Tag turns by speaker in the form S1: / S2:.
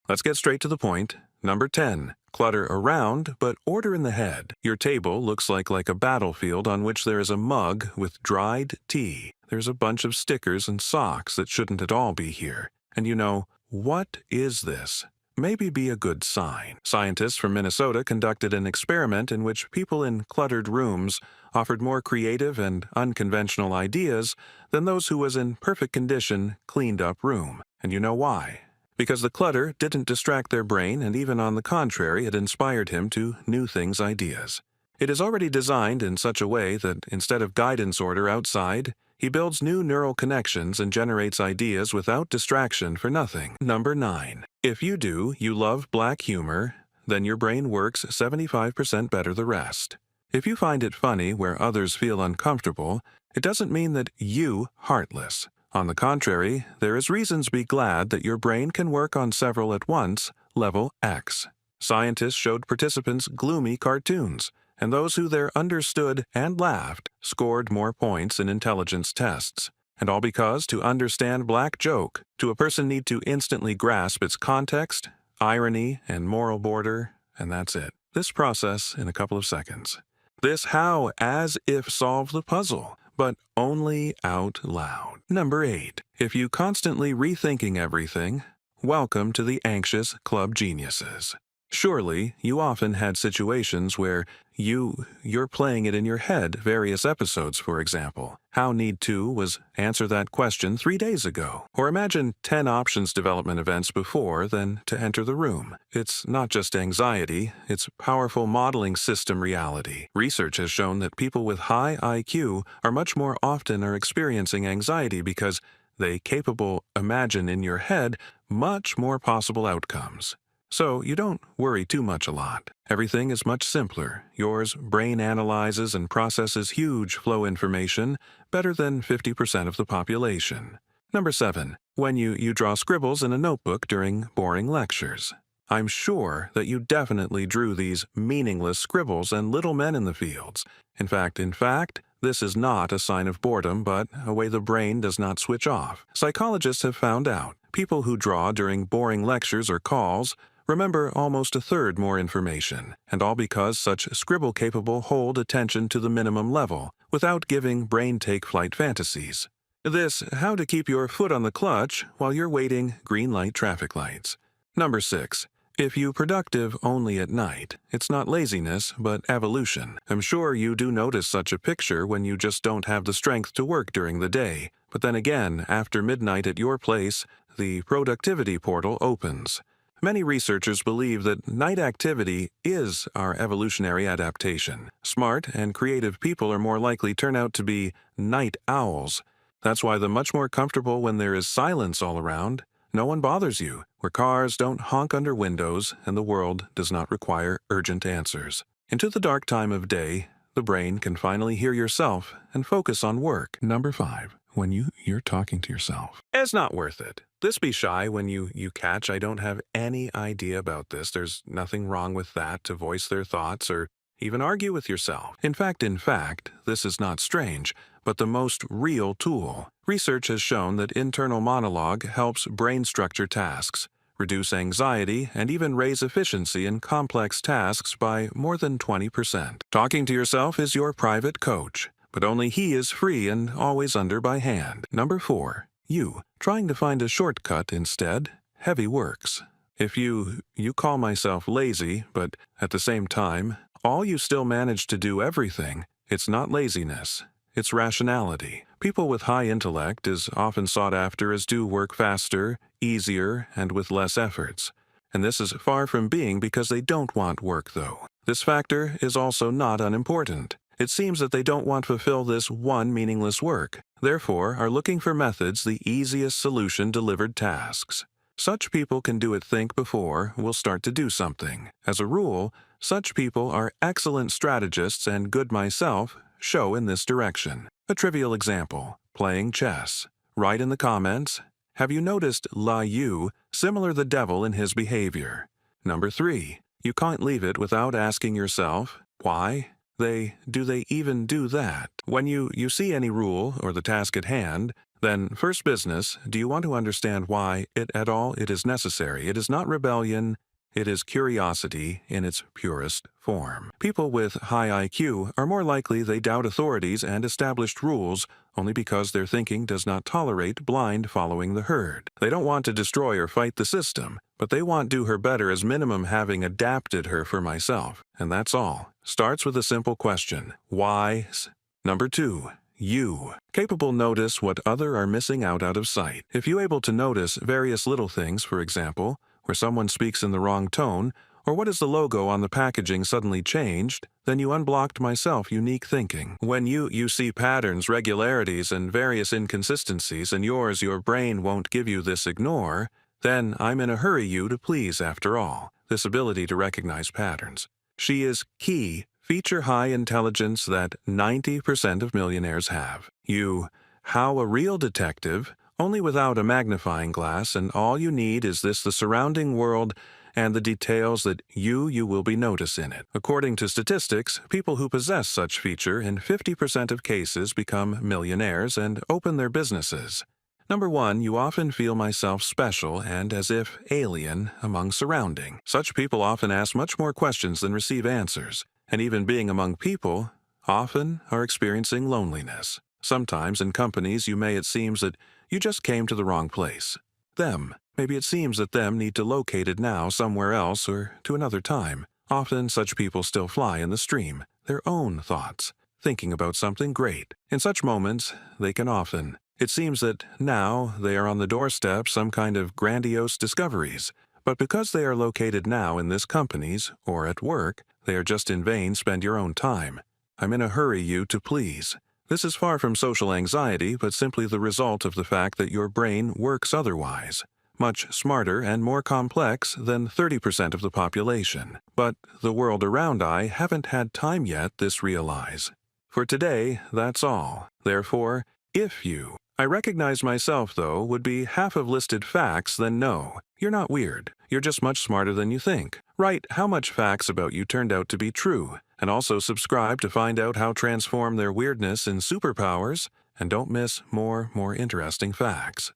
S1: Let's get straight to the point. Number 10. Clutter around, but order in the head. Your table looks like a battlefield on which there is a mug with dried tea. There's a bunch of stickers and socks that shouldn't at all be here. And you know, what is this? Maybe be a good sign. Scientists from Minnesota conducted an experiment in which people in cluttered rooms offered more creative and unconventional ideas than those who was in perfect condition, cleaned-up room. And you know why? Because the clutter didn't distract their brain, and even on the contrary, it inspired him to new things ideas. It is already designed in such a way that instead of guidance order outside, he builds new neural connections and generates ideas without distraction for nothing. Number 9. If you love black humor, then your brain works 75% better the rest. If you find it funny where others feel uncomfortable, it doesn't mean that you heartless. On the contrary, there is reasons to be glad that your brain can work on several at once, level X. Scientists showed participants gloomy cartoons, and those who there understood and laughed scored more points in intelligence tests. And all because to understand black joke, do a person need to instantly grasp its context, irony, and moral border, and that's it. This process in a couple of seconds. This how as if solve the puzzle, but only out loud. Number 8. If you constantly rethinking everything, welcome to the anxious club geniuses. Surely, you often had situations where you're playing it in your head, various episodes, for example. How need to was answer that question 3 days ago. Or imagine 10 options development events before then to enter the room. It's not just anxiety, it's powerful modeling system reality. Research has shown that people with high IQ are much more often experiencing anxiety because they capable imagine in your head much more possible outcomes. So you don't worry too much a lot. Everything is much simpler. Yours brain analyzes and processes huge flow information better than 50% of the population. Number 7. When you draw scribbles in a notebook during boring lectures. I'm sure that you definitely drew these meaningless scribbles and little men in the fields. In fact, this is not a sign of boredom, but a way the brain does not switch off. Psychologists have found out people who draw during boring lectures or calls remember almost a third more information, and all because such scribble-capable hold attention to the minimum level without giving brain-take-flight fantasies. This, how to keep your foot on the clutch while you're waiting green light traffic lights. Number 6. If you productive only at night, it's not laziness, but evolution. I'm sure you do notice such a picture when you just don't have the strength to work during the day. But then again, after midnight at your place, the productivity portal opens. Many researchers believe that night activity is our evolutionary adaptation. Smart and creative people are more likely turn out to be night owls. That's why they're much more comfortable when there is silence all around. No one bothers you, where cars don't honk under windows and the world does not require urgent answers. Into the dark time of day, the brain can finally hear yourself and focus on work. Number 5. When you're talking to yourself. It's not worth it. This be shy when you catch I don't have any idea about this. There's nothing wrong with that to voice their thoughts or even argue with yourself. In fact, this is not strange, but the most real tool. Research has shown that internal monologue helps brain structure tasks, reduce anxiety, and even raise efficiency in complex tasks by more than 20%. Talking to yourself is your private coach, but only he is free and always under by hand. Number 4. You trying to find a shortcut instead, heavy works. If you call myself lazy, but at the same time, all you still manage to do everything, it's not laziness, it's rationality. People with high intellect is often sought after as do work faster, easier, and with less efforts. And this is far from being because they don't want work, though. This factor is also not unimportant. It seems that they don't want to fulfill this one meaningless work, therefore are looking for methods the easiest solution delivered tasks. Such people can do it think before we'll start to do something. As a rule, such people are excellent strategists and good myself show in this direction. A trivial example, playing chess. Write in the comments, have you noticed you similar the devil in his behavior? Number 3, you can't leave it without asking yourself, why? Do they even do that? When you see any rule or the task at hand, Then, first business, do you want to understand why it is necessary? It is not rebellion, it is curiosity in its purest form. People with high IQ are more likely they doubt authorities and established rules only because their thinking does not tolerate blind following the herd. They don't want to destroy or fight the system, but they want do her better as minimum having adapted her for myself. And that's all. Starts with a simple question. Why? Number 2. You. Capable notice what other are missing out of sight. If you able to notice various little things, for example, where someone speaks in the wrong tone, or what is the logo on the packaging suddenly changed, then you unblocked myself unique thinking. When you see patterns, regularities, and various inconsistencies, and your brain won't give you this ignore, then I'm in a hurry you to please after all. This ability to recognize patterns. She is key, feature high intelligence that 90% of millionaires have. You, how a real detective, only without a magnifying glass, and all you need is the surrounding world and the details that you will be notice in it. According to statistics, people who possess such feature in 50% of cases become millionaires and open their businesses. Number 1, you often feel myself special and as if alien among surrounding. Such people often ask much more questions than receive answers, and even being among people, often are experiencing loneliness. Sometimes in companies it seems that you just came to the wrong place. Maybe it seems that them need to locate it now somewhere else or to another time. Often such people still fly in the stream, their own thoughts, thinking about something great. In such moments, it seems that now they are on the doorstep some kind of grandiose discoveries. But because they are located now in this company's or at work, they are just in vain spend your own time. I'm in a hurry you to please. This is far from social anxiety, but simply the result of the fact that your brain works otherwise. Much smarter and more complex than 30% of the population. But the world around I haven't had time yet this realize. For today, that's all. Therefore, if you. I recognize myself, though, would be half of listed facts, then no. You're not weird. You're just much smarter than you think. Write how much facts about you turned out to be true, and also subscribe to find out how transform their weirdness in superpowers, and don't miss more interesting facts.